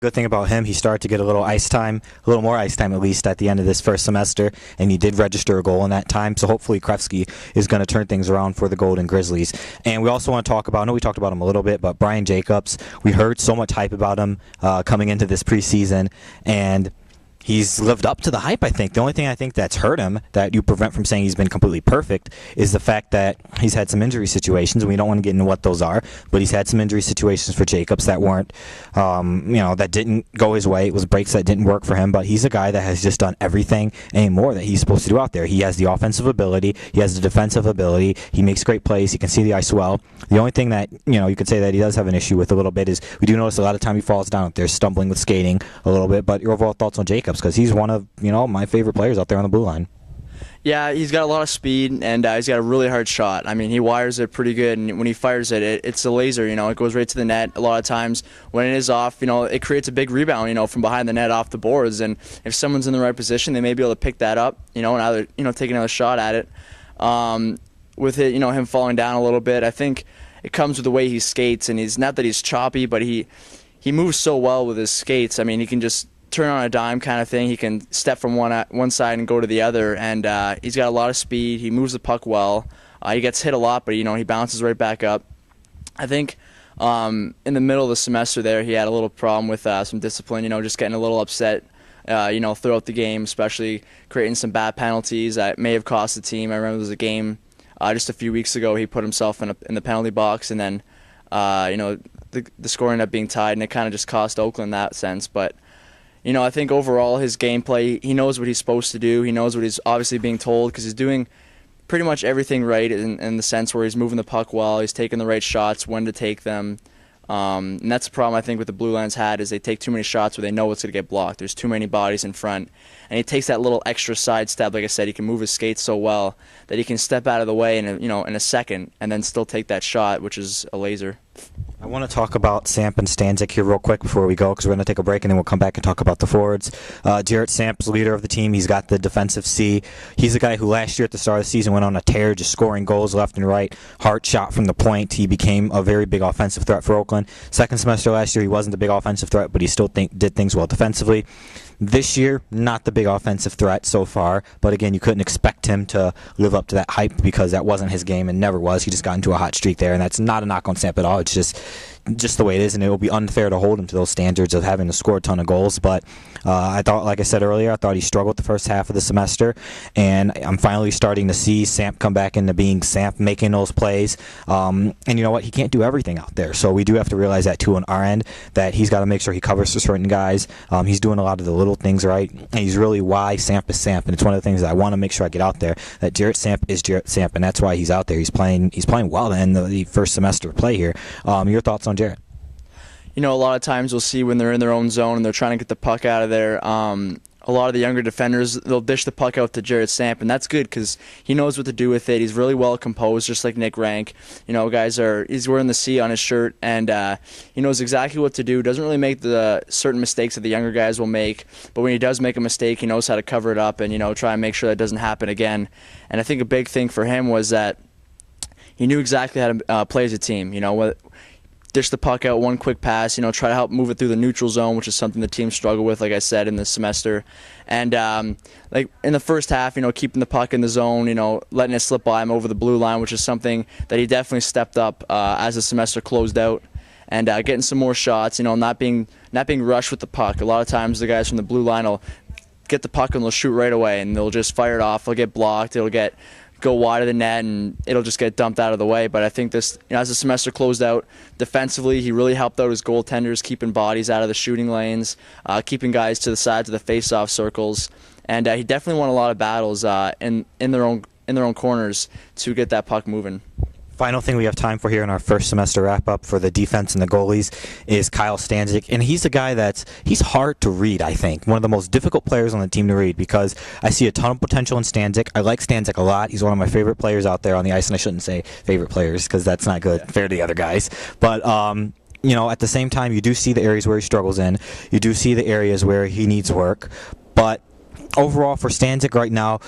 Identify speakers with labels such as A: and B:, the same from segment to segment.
A: Good thing about him, he started to get a little ice time, a little more ice time at least at the end of this first semester, and he did register a goal in that time. So hopefully Krefsky is going to turn things around for the Golden Grizzlies. And we also want to talk about, I know we talked about him a little bit, but Brian Jacobs, we heard so much hype about him coming into this preseason, and he's lived up to the hype, I think. The only thing I think that's hurt him, that you prevent from saying he's been completely perfect, is the fact that he's had some injury situations, and we don't want to get into what those are, but he's had some injury situations for Jacobs that weren't, that didn't go his way. It was breaks that didn't work for him, but he's a guy that has just done everything and more that he's supposed to do out there. He has the offensive ability, he has the defensive ability, he makes great plays, he can see the ice well. The only thing that, you could say that he does have an issue with a little bit is we do notice a lot of time he falls down out there, stumbling with skating a little bit, but your overall thoughts on Jacobs? Because he's one of my favorite players out there on the blue line.
B: Yeah, he's got a lot of speed, and he's got a really hard shot. I mean, he wires it pretty good, and when he fires it, it's a laser. It goes right to the net. A lot of times when it is off, it creates a big rebound, from behind the net off the boards. And if someone's in the right position, they may be able to pick that up, and either take another shot at it. With it, him falling down a little bit, I think it comes with the way he skates, and he's not that he's choppy, but he moves so well with his skates. I mean, he can just turn on a dime kind of thing. He can step from one side and go to the other, and he's got a lot of speed. He moves the puck well. He gets hit a lot, but he bounces right back up. I think in the middle of the semester there, he had a little problem with some discipline. Just getting a little upset. Throughout the game, especially creating some bad penalties that may have cost the team. I remember there was a game just a few weeks ago. He put himself in the penalty box, and then the score ended up being tied, and it kind of just cost Oakland that sense. But I think overall his gameplay, he knows what he's supposed to do. He knows what he's obviously being told because he's doing pretty much everything right in the sense where he's moving the puck well, he's taking the right shots, when to take them. And that's the problem I think with the Blue Lions had is they take too many shots where they know it's going to get blocked. There's too many bodies in front. And he takes that little extra side step. Like I said, he can move his skates so well that he can step out of the way in a second and then still take that shot, which is a laser.
A: I want to talk about Samp and Stanzik here real quick before we go because we're going to take a break and then we'll come back and talk about the forwards. Jarrett Samp's leader of the team. He's got the defensive C. He's a guy who last year at the start of the season went on a tear, just scoring goals left and right, hard shot from the point. He became a very big offensive threat for Oakland. Second semester last year, he wasn't a big offensive threat, but he still did things well defensively. This year, not the big offensive threat so far, but again, you couldn't expect him to live up to that hype because that wasn't his game and never was. He just got into a hot streak there, and that's not a knock on Samp at all. It's just the way it is, and it will be unfair to hold him to those standards of having to score a ton of goals. But I thought, like I said earlier, I thought he struggled the first half of the semester, and I'm finally starting to see Samp come back into being Samp, making those plays. And you know what? He can't do everything out there, so we do have to realize that too on our end, that he's got to make sure he covers for certain guys. He's doing a lot of the little things right, and he's really why Samp is Samp, and it's one of the things that I want to make sure I get out there, that Jarrett Samp is Jarrett Samp, and that's why he's out there. He's playing well to end the first semester of play here. Your thoughts on Jarrett?
B: A lot of times we'll see when they're in their own zone and they're trying to get the puck out of there. A lot of the younger defenders, they'll dish the puck out to Jarrett Samp, and that's good because he knows what to do with it. He's really well composed, just like Nick Rank. He's wearing the C on his shirt, and he knows exactly what to do. Doesn't really make the certain mistakes that the younger guys will make, but when he does make a mistake, he knows how to cover it up and try and make sure that doesn't happen again. And I think a big thing for him was that he knew exactly how to play as a team. Dish the puck out, one quick pass, try to help move it through the neutral zone, which is something the team struggled with, like I said, in this semester. And like in the first half, keeping the puck in the zone, letting it slip by him over the blue line, which is something that he definitely stepped up as the semester closed out. And getting some more shots, not being rushed with the puck. A lot of times the guys from the blue line will get the puck and they'll shoot right away, and they'll just fire it off. They'll get blocked. It'll go wide of the net and it'll just get dumped out of the way. But I think this, as the semester closed out, defensively he really helped out his goaltenders, keeping bodies out of the shooting lanes, keeping guys to the sides of the face-off circles, and he definitely won a lot of battles in their own corners to get that puck moving.
A: Final thing we have time for here in our first semester wrap-up for the defense and the goalies is Kyle Stanzik, and he's a guy he's hard to read, I think. One of the most difficult players on the team to read because I see a ton of potential in Stanzik. I like Stanzik a lot. He's one of my favorite players out there on the ice, and I shouldn't say favorite players because that's not good, fair to the other guys. But at the same time, you do see the areas where he struggles in. You do see the areas where he needs work. But overall, for Stanzik right now,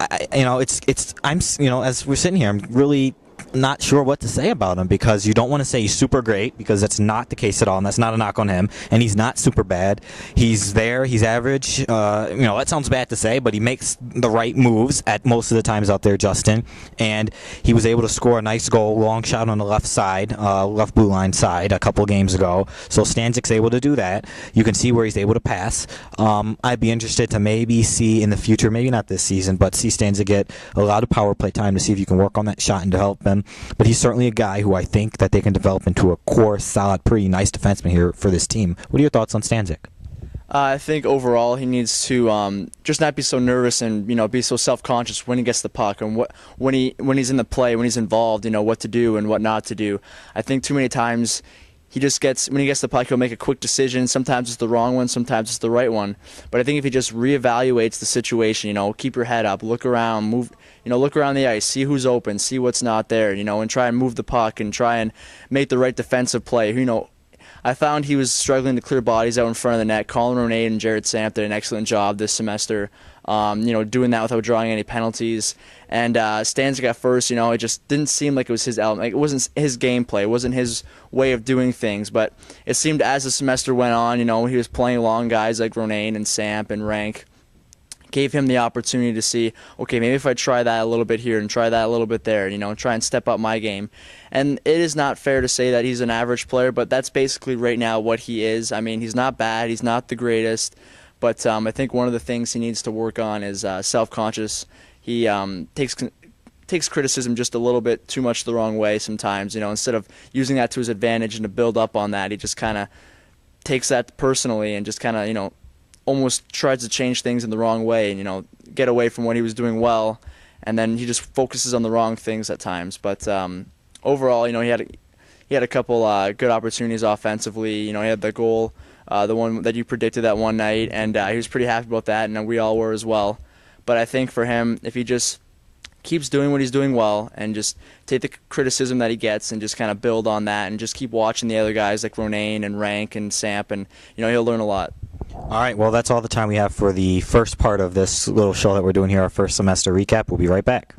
A: as we're sitting here, I'm really not sure what to say about him, because you don't want to say he's super great, because that's not the case at all, and that's not a knock on him. And he's not super bad. He's there. He's average. That sounds bad to say, but he makes the right moves at most of the times out there, Justin. And he was able to score a nice goal, long shot on the left side, left blue line side, a couple games ago. So Stanczyk's able to do that. You can see where he's able to pass. I'd be interested to maybe see in the future, maybe not this season, but see Stanczyk get a lot of power play time to see if you can work on that shot and develop him. But he's certainly a guy who I think that they can develop into a core, solid, pretty nice defenseman here for this team. What are your thoughts on Stanczyk?
B: I think overall he needs to just not be so nervous and be so self-conscious when he gets the puck and when he's in the play, when he's involved, what to do and what not to do. I think too many times when he gets the puck, he'll make a quick decision. Sometimes it's the wrong one, sometimes it's the right one. But I think if he just reevaluates the situation, keep your head up, look around, move, look around the ice, see who's open, see what's not there, and try and move the puck and try and make the right defensive play. I found he was struggling to clear bodies out in front of the net. Colin Ronay and Jared Samp did an excellent job this semester, doing that without drawing any penalties. And Stanczyk at first, it just didn't seem like it was his element. Like, it wasn't his gameplay. It wasn't his way of doing things. But it seemed as the semester went on, he was playing along guys like Ronay and Samp and Rank. Gave him the opportunity to see, okay, maybe if I try that a little bit here and try that a little bit there, try and step up my game. And it is not fair to say that he's an average player, but that's basically right now what he is. I mean, he's not bad, he's not the greatest, but I think one of the things he needs to work on is self-conscious. He takes criticism just a little bit too much the wrong way sometimes. Instead of using that to his advantage and to build up on that, he just kind of takes that personally and just kind of, almost tries to change things in the wrong way and get away from what he was doing well, and then he just focuses on the wrong things at times. But overall, he had a couple good opportunities offensively. He had the goal, the one that you predicted that one night, and he was pretty happy about that, and we all were as well. But I think for him, if he just keeps doing what he's doing well and just take the criticism that he gets and just kind of build on that and just keep watching the other guys like Ronayne and Rank and Samp, and he'll learn a lot.
A: All right, well, that's all the time we have for the first part of this little show that we're doing here, our first semester recap. We'll be right back.